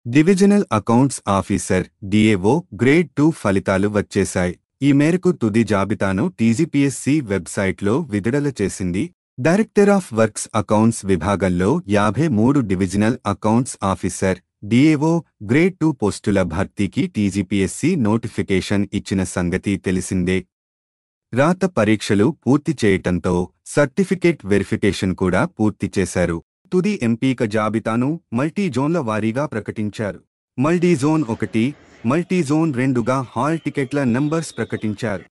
Divisional accounts officer DAO grade 2 ఫలితాలు వచ్చేశాయి. ఈ మేరకు తుది జాబితాను టీజీపీఎస్సీ వెబ్సైట్లో విడుదల చేసింది. డైరెక్టర్ ఆఫ్ వర్క్స్ అకౌంట్స్ విభాగంలో 53 divisional accounts officer DAO grade 2 పోస్టుల భర్తీకి టీజీపీఎస్సీ నోటిఫికేషన్ ఇచ్చిన సంగతి తెలిసిందే. రాత పరీక్షలు పూర్తి చేయటంతో సర్టిఫికేట్ వెరిఫికేషన్ కూడా పూర్తి చేశారు. తుది ఎంపిక జాబితాను మల్టీజోన్ల వారీగా ప్రకటించారు. మల్టీజోన్ 1, మల్టీజోన్ 2గా హాల్ టికెట్ల నంబర్స్ ప్రకటించారు.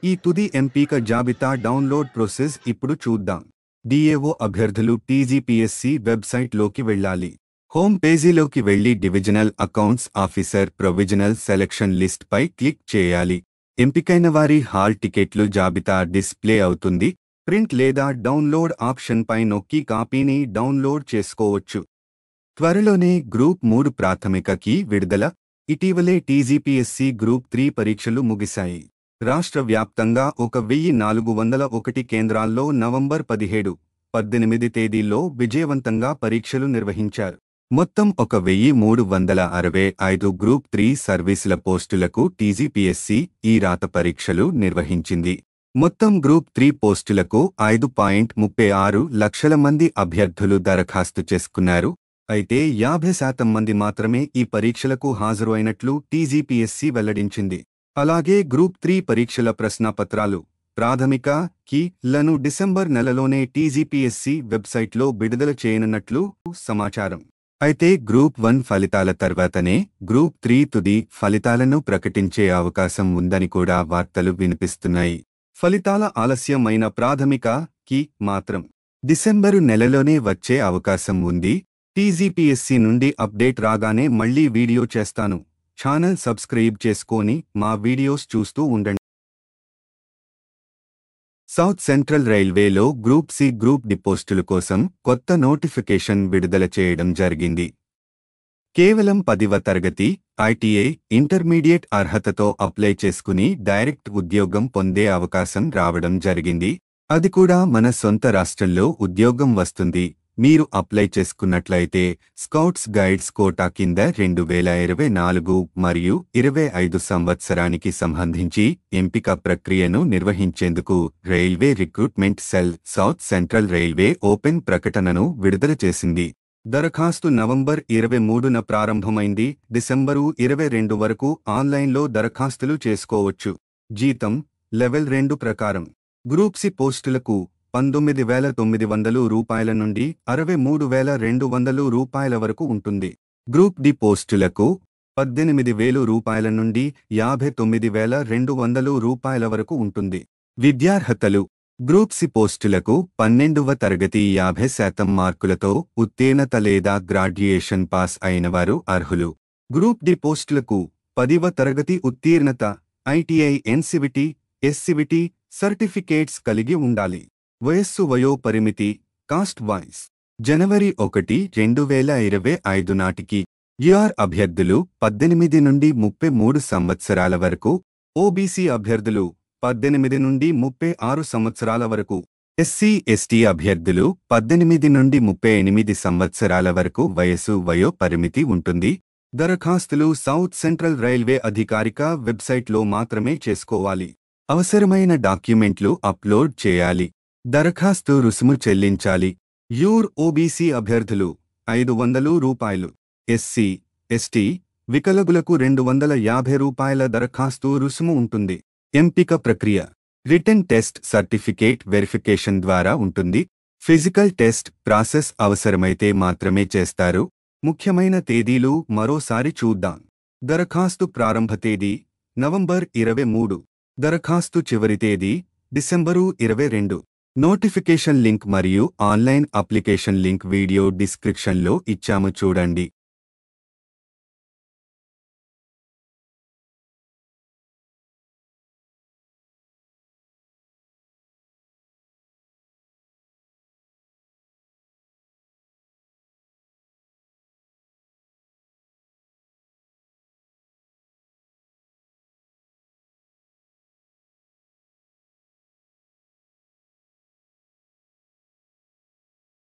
ఈ తుది ఎంపిక జాబితా డౌన్లోడ్ ప్రాసెస్ ఇప్పుడు చూద్దాం. డిఏఓ అభ్యర్థులు టీజీపీఎస్సీ వెబ్సైట్లోకి వెళ్ళాలి. హోమ్ పేజీలోకి వెళ్లి divisional accounts officer provisional selection list పై క్లిక్ చేయాలి. ఎంపికైన వారి హాల్ టికెట్లు జాబితా డిస్ప్లే అవుతుంది. ప్రింట్ లేదా డౌన్లోడ్ ఆప్షన్ పై నొక్కి కాపీని డౌన్లోడ్ చేసుకోవచ్చు. త్వరలోనే గ్రూప్ 3 ప్రాథమిక కీ విడుదల. ఇటీవలే టీజీపీఎస్సీ గ్రూప్ 3 పరీక్షలు ముగిశాయి. రాష్ట్ర వ్యాప్తంగా 1401 కేంద్రాల్లో నవంబర్ 17, 18 తేదీల్లో విజయవంతంగా పరీక్షలు నిర్వహించారు. మొత్తం 1365 గ్రూప్ 3 సర్వీసుల పోస్టులకు టీజీపీఎస్సీ ఈ రాత పరీక్షలు నిర్వహించింది. మొత్తం గ్రూప్ 3 పోస్టులకు 5.36 లక్షల మంది అభ్యర్థులు దరఖాస్తు చేసుకున్నారు. అయితే 50% మంది మాత్రమే ఈ పరీక్షలకు హాజరు అయినట్లు టీజీపీఎస్సీ వెల్లడించింది. అలాగే గ్రూప్ 3 పరీక్షల ప్రశ్నపత్రాలు, ప్రాథమిక కీ-లను డిసెంబర్ నెలలోనే టీజీపీఎస్సీ వెబ్సైట్లో విడుదల చేయనున్నట్లు సమాచారం. అయితే గ్రూప్ 1 ఫలితాల తర్వాతనే గ్రూప్ 3 తుది ఫలితాలను ప్రకటించే అవకాశం ఉందని కూడా వార్తలు వినిపిస్తున్నాయి. ఫలితాల ఆలస్యమైన ప్రాథమిక కీ మాత్రం డిసెంబరు నెలలోనే వచ్చే అవకాశం ఉంది. టీజీపీఎస్సీ నుండి అప్డేట్ రాగానే మళ్లీ వీడియో చేస్తాను. ఛానల్ సబ్స్క్రైబ్ చేసుకొని మా వీడియోస్ చూస్తూ ఉండండి. సౌత్ సెంట్రల్ రైల్వేలో గ్రూప్ సి గ్రూప్ డి పోస్టుల కోసం కొత్త నోటిఫికేషన్ విడుదల చేయడం జరిగింది. కేవలం 10వ తరగతి, ఐటీఐ, ఇంటర్మీడియట్ అర్హతతో అప్లై చేసుకుని డైరెక్ట్ ఉద్యోగం పొందే అవకాశం రావడం జరిగింది. అది కూడా మన సొంత రాష్ట్రంలో ఉద్యోగం వస్తుంది. మీరు అప్లై చేసుకున్నట్లయితే స్కౌట్స్ గైడ్స్ కోటా కింద 2024 మరియు 25 సంవత్సరానికి సంబంధించి ఎంపిక ప్రక్రియను నిర్వహించేందుకు railway recruitment cell south central railway open ప్రకటనను విడుదల చేసింది. దరఖాస్తు నవంబర్ 23న ప్రారంభమైంది. డిసెంబరు 22 వరకు ఆన్లైన్లో దరఖాస్తులు చేసుకోవచ్చు. జీతం లెవెల్ 2 ప్రకారం గ్రూప్ సి పోస్టులకు 19,900 రూపాయల నుండి 63,200 రూపాయల వరకు ఉంటుంది. గ్రూప్ డి పోస్టులకు 18,000 రూపాయల నుండి 59,200 రూపాయల వరకు ఉంటుంది. విద్యార్హతలు గ్రూప్ సి పోస్టులకు 12వ తరగతి 50% మార్కులతో ఉత్తీర్ణత లేదా గ్రాడ్యుయేషన్ పాస్ అయినవారు అర్హులు. గ్రూప్ డి పోస్టులకు 10వ తరగతి ఉత్తీర్ణత, ఐటీఐ, ఎన్సివిటి, ఎస్సివిటి సర్టిఫికేట్స్ కలిగి ఉండాలి. వయస్సు వయో పరిమితి కాస్ట్ వైస్ జనవరి 1, 2025 నాటికి యూఆర్ అభ్యర్థులు 18 నుండి 33 సంవత్సరాల వరకు, ఓబీసీ అభ్యర్థులు 18 నుండి 36 సంవత్సరాల వరకు, ఎస్సీ ఎస్టీ అభ్యర్థులు 18 నుండి 38 సంవత్సరాల వరకు వయస్సు వయో పరిమితి ఉంటుంది. దరఖాస్తులు సౌత్ సెంట్రల్ రైల్వే అధికారిక వెబ్సైట్లో మాత్రమే చేసుకోవాలి. అవసరమైన డాక్యుమెంట్లు అప్లోడ్ చేయాలి. దరఖాస్తు రుసుము చెల్లించాలి. యూర్ ఓబీసీ అభ్యర్థులు 500 రూపాయలు, ఎస్సీ ఎస్టీ వికలాంగులకు 250 రూపాయల దరఖాస్తు రుసుము ఉంటుంది. ఎంపిక ప్రక్రియ రిటన్ టెస్ట్, సర్టిఫికేట్ వెరిఫికేషన్ ద్వారా ఉంటుంది. ఫిజికల్ టెస్ట్ ప్రాసెస్ అవసరమైతే మాత్రమే చేస్తారు. ముఖ్యమైన తేదీలు మరోసారి చూద్దాం. దరఖాస్తు ప్రారంభ తేదీ నవంబర్ 23. దరఖాస్తు చివరి తేదీ డిసెంబరు 22. నోటిఫికేషన్ లింక్ మరియు ఆన్లైన్ అప్లికేషన్ లింక్ వీడియో డిస్క్రిప్షన్లో ఇచ్చాము చూడండి.